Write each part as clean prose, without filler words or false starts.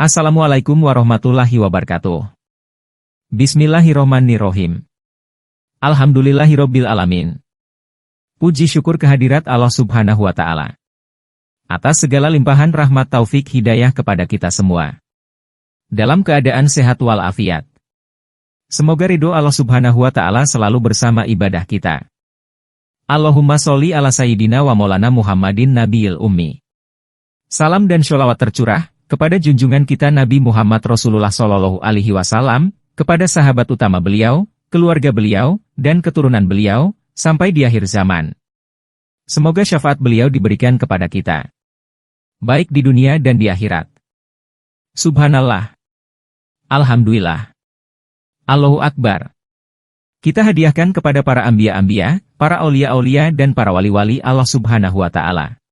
Assalamualaikum warahmatullahi wabarakatuh. Bismillahirrohmanirrohim. Alhamdulillahirobbil alamin. Puji syukur kehadirat Allah Subhanahu wa Ta'ala atas segala limpahan rahmat taufik hidayah kepada kita semua, dalam keadaan sehat walafiat. Semoga ridho Allah Subhanahu wa Ta'ala selalu bersama ibadah kita. Allahumma sholli ala sayyidina wa maulana Muhammadin nabiyil ummi. Salam dan sholawat tercurah kepada junjungan kita Nabi Muhammad Rasulullah Shallallahu Alaihi Wasallam, kepada sahabat utama beliau, keluarga beliau, dan keturunan beliau, sampai di akhir zaman. Semoga syafaat beliau diberikan kepada kita, baik di dunia dan di akhirat. Subhanallah. Alhamdulillah. Allahu Akbar. Kita hadiahkan kepada para anbiya-anbiya, para aulia-aulia dan para wali-wali Allah Subhanahu wa Ta'ala,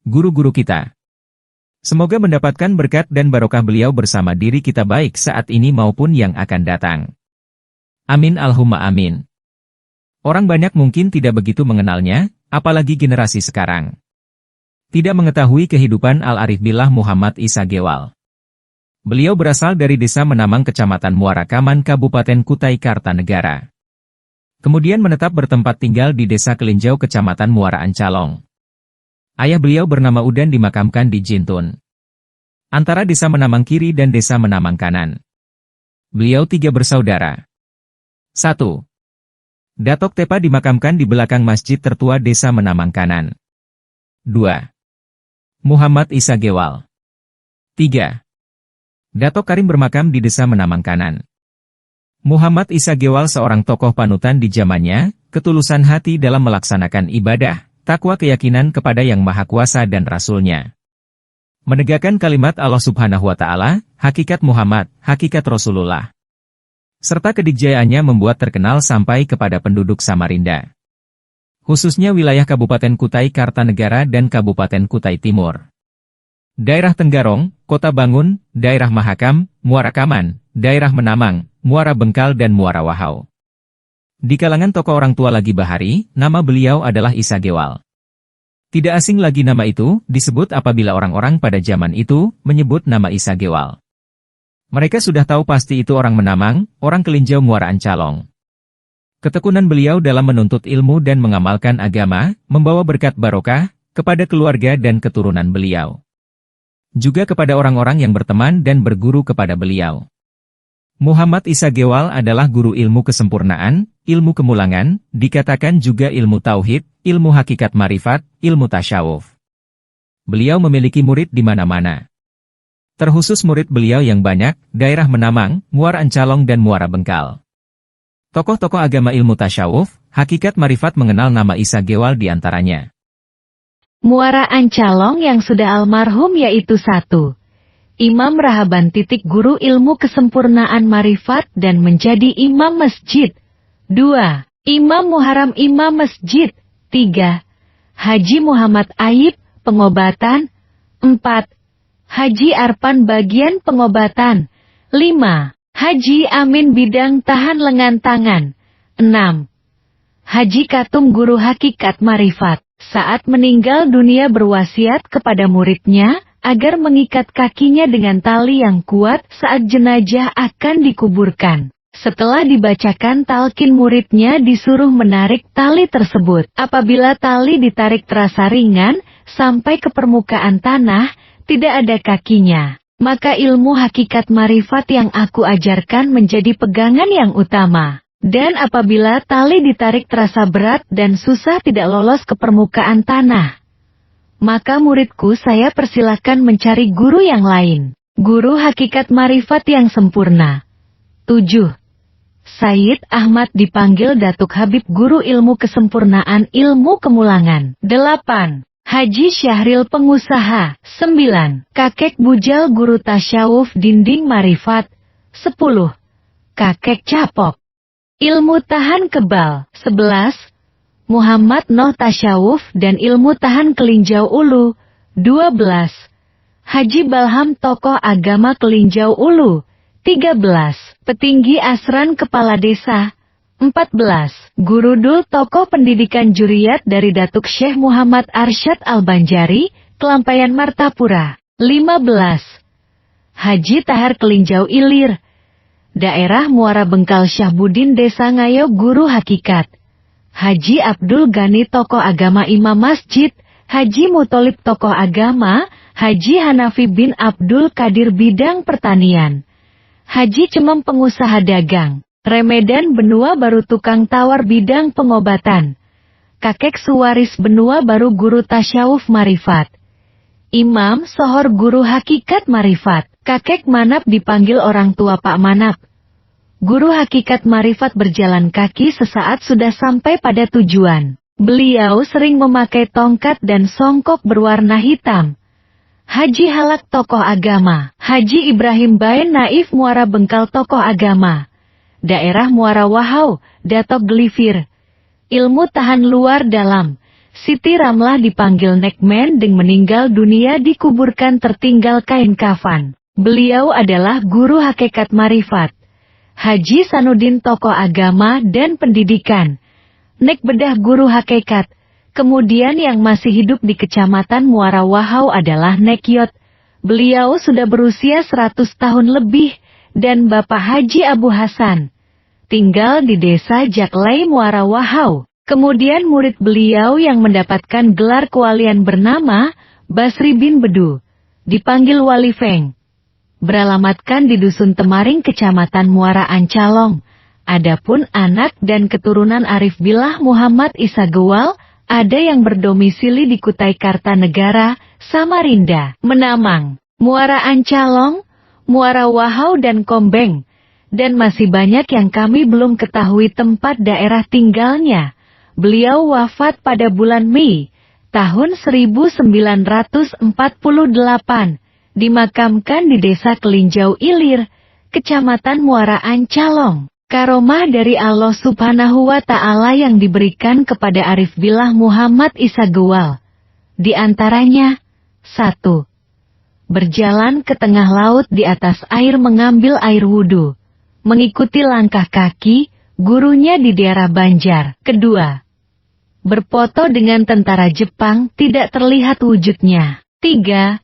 guru-guru kita. Semoga mendapatkan berkat dan barokah beliau bersama diri kita baik saat ini maupun yang akan datang. Amin Allahumma amin. Orang banyak mungkin tidak begitu mengenalnya, apalagi generasi sekarang tidak mengetahui kehidupan Al-Arif Billah Muhammad Isa Gewal. Beliau berasal dari desa Menamang Kecamatan Muara Kaman Kabupaten Kutai Kartanegara. Kemudian menetap bertempat tinggal di desa Kelinjau Kecamatan Muara Ancalong. Ayah beliau bernama Udan dimakamkan di Jintun, antara desa Menamang Kiri dan desa Menamang Kanan. Beliau 3 bersaudara. 1. Datok Tepa dimakamkan di belakang masjid tertua desa Menamang Kanan. 2. Muhammad Isa Gewal. 3. Datok Karim bermakam di desa Menamang Kanan. Muhammad Isa Gewal seorang tokoh panutan di zamannya, ketulusan hati dalam melaksanakan ibadah, takwa keyakinan kepada Yang Maha Kuasa dan Rasul-Nya. Menegakkan kalimat Allah Subhanahu wa Ta'ala, hakikat Muhammad, hakikat Rasulullah. Serta kedikjayaannya membuat terkenal sampai kepada penduduk Samarinda, khususnya wilayah Kabupaten Kutai Kartanegara dan Kabupaten Kutai Timur, Daerah Tenggarong, Kota Bangun, Daerah Mahakam, Muara Kaman, Daerah Menamang, Muara Bengkal dan Muara Wahau. Di kalangan tokoh orang tua lagi Bahari, nama beliau adalah Isa Gewal. Tidak asing lagi nama itu, disebut apabila orang-orang pada zaman itu menyebut nama Isa Gewal. Mereka sudah tahu pasti itu orang Menamang, orang Kelinjau Muara Ancalong. Ketekunan beliau dalam menuntut ilmu dan mengamalkan agama, membawa berkat barokah kepada keluarga dan keturunan beliau. Juga kepada orang-orang yang berteman dan berguru kepada beliau. Muhammad Isa Gewal adalah guru ilmu kesempurnaan, ilmu kemulangan, dikatakan juga ilmu tauhid, ilmu hakikat marifat, ilmu tasyawuf. Beliau memiliki murid di mana-mana. Terkhusus murid beliau yang banyak, daerah Menamang, Muara Ancalong dan Muara Bengkal. Tokoh-tokoh agama ilmu tasyawuf, hakikat marifat mengenal nama Isa Gewal di antaranya. Muara Ancalong yang sudah almarhum yaitu 1. Imam Rahaban Guru ilmu kesempurnaan marifat dan menjadi imam masjid. 2. Imam Muharam imam masjid. 3. Haji Muhammad Aib, pengobatan. 4. Haji Arpan bagian pengobatan. 5. Haji Amin bidang tahan lengan tangan. 6. Haji Katum guru hakikat marifat, saat meninggal dunia berwasiat kepada muridnya, agar mengikat kakinya dengan tali yang kuat saat jenazah akan dikuburkan. Setelah dibacakan talqin muridnya disuruh menarik tali tersebut. Apabila tali ditarik terasa ringan, sampai ke permukaan tanah, tidak ada kakinya. Maka ilmu hakikat marifat yang aku ajarkan menjadi pegangan yang utama. Dan apabila tali ditarik terasa berat dan susah tidak lolos ke permukaan tanah, maka muridku saya persilahkan mencari guru yang lain. Guru hakikat marifat yang sempurna. 7. Sayyid Ahmad dipanggil Datuk Habib guru ilmu kesempurnaan ilmu kemulangan. 8. Haji Syahril pengusaha. 9. Kakek Bujal guru tasyawuf dinding marifat. 10. Kakek Capok ilmu tahan kebal. 11. Muhammad Noh tasyawuf dan ilmu tahan Kelinjau Ulu. 12. Haji Balham tokoh agama Kelinjau Ulu. 13. Petinggi Asran kepala desa. 14. Guru Dul tokoh pendidikan Juriyat dari Datuk Syekh Muhammad Arsyad Al-Banjari, Kelampaian Martapura. 15. Haji Tahar Kelinjau Ilir, Daerah Muara Bengkal Syahbudin Desa Ngayo Guru Hakikat. Haji Abdul Ghani tokoh agama Imam Masjid. Haji Mutolib tokoh agama. Haji Hanafi bin Abdul Qadir bidang pertanian. Haji Cemem pengusaha dagang. Remedan Benua Baru tukang tawar bidang pengobatan. Kakek Suwaris Benua Baru guru tasyawuf marifat. Imam Sohor guru hakikat marifat. Kakek Manap dipanggil orang tua Pak Manap. Guru hakikat marifat berjalan kaki sesaat sudah sampai pada tujuan. Beliau sering memakai tongkat dan songkok berwarna hitam. Haji Halak tokoh agama. Haji Ibrahim Bain Naif Muara Bengkal tokoh agama. Daerah Muara Wahau, Datok Gelifir. Ilmu tahan luar dalam. Siti Ramlah dipanggil Nekmen dan meninggal dunia dikuburkan tertinggal kain kafan. Beliau adalah guru hakikat marifat. Haji Sanudin tokoh agama dan pendidikan. Nek Bedah guru hakikat. Kemudian yang masih hidup di Kecamatan Muara Wahau adalah Nek Yot. Beliau sudah berusia 100 tahun lebih. Dan Bapak Haji Abu Hasan. Tinggal di desa Jaklay Muara Wahau. Kemudian murid beliau yang mendapatkan gelar kewalian bernama Basri bin Bedu. Dipanggil Wali Feng. Beralamatkan di Dusun Temaring Kecamatan Muara Ancalong. Adapun anak dan keturunan Arif Billah Muhammad Isa Gewal, ada yang berdomisili di Kutai Kartanegara, Samarinda, Menamang, Muara Ancalong, Muara Wahau dan Kombeng. Dan masih banyak yang kami belum ketahui tempat daerah tinggalnya. Beliau wafat pada bulan Mei, tahun 1948. Dimakamkan di Desa Kelinjau Ilir, Kecamatan Muara Ancalong. Karomah dari Allah Subhanahu wa Ta'ala yang diberikan kepada Arif Billah Muhammad Isa Gewal. Di antaranya, 1. Berjalan ke tengah laut di atas air mengambil air wudhu. Mengikuti langkah kaki, gurunya di daerah Banjar. 2. Berfoto dengan tentara Jepang tidak terlihat wujudnya. 3.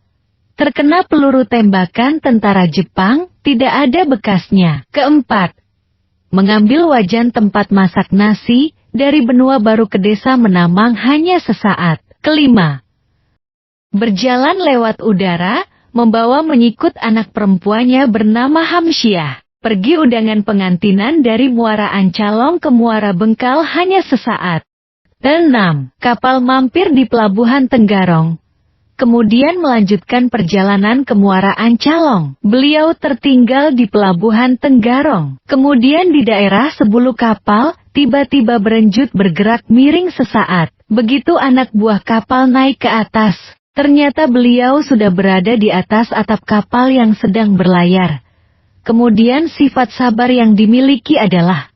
Terkena peluru tembakan tentara Jepang, tidak ada bekasnya. 4. Mengambil wajan tempat masak nasi, dari Benua Baru ke desa Menamang hanya sesaat. 5. Berjalan lewat udara, membawa menyikut anak perempuannya bernama Hamsyiah. Pergi undangan pengantinan dari Muara Ancalong ke Muara Bengkal hanya sesaat. 6. Kapal mampir di Pelabuhan Tenggarong. Kemudian melanjutkan perjalanan ke Muara Ancalong. Beliau tertinggal di Pelabuhan Tenggarong. Kemudian di daerah Sebulu kapal, tiba-tiba berenjut bergerak miring sesaat. Begitu anak buah kapal naik ke atas, ternyata beliau sudah berada di atas atap kapal yang sedang berlayar. Kemudian sifat sabar yang dimiliki adalah,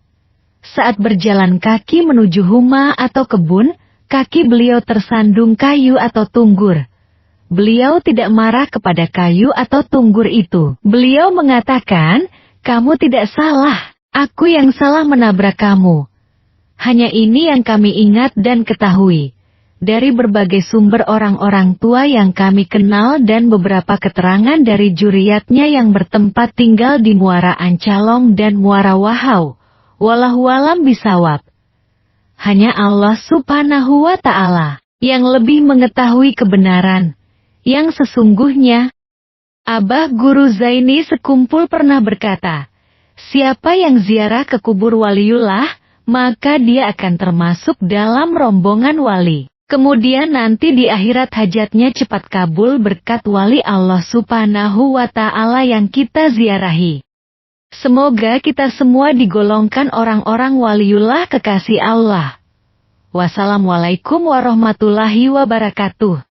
saat berjalan kaki menuju huma atau kebun, kaki beliau tersandung kayu atau tunggur. Beliau tidak marah kepada kayu atau tunggur itu. Beliau mengatakan, kamu tidak salah, aku yang salah menabrak kamu. Hanya ini yang kami ingat dan ketahui. Dari berbagai sumber orang-orang tua yang kami kenal dan beberapa keterangan dari juriyatnya yang bertempat tinggal di Muara Ancalong dan Muara Wahau. Wallahualam bisawab. Hanya Allah Subhanahu wa Ta'ala yang lebih mengetahui kebenaran. Yang sesungguhnya, Abah Guru Zaini sekumpul pernah berkata, siapa yang ziarah ke kubur waliullah, maka dia akan termasuk dalam rombongan wali. Kemudian nanti di akhirat hajatnya cepat kabul berkat wali Allah Subhanahu wa Ta'ala yang kita ziarahi. Semoga kita semua digolongkan orang-orang waliullah kekasih Allah. Wassalamualaikum warahmatullahi wabarakatuh.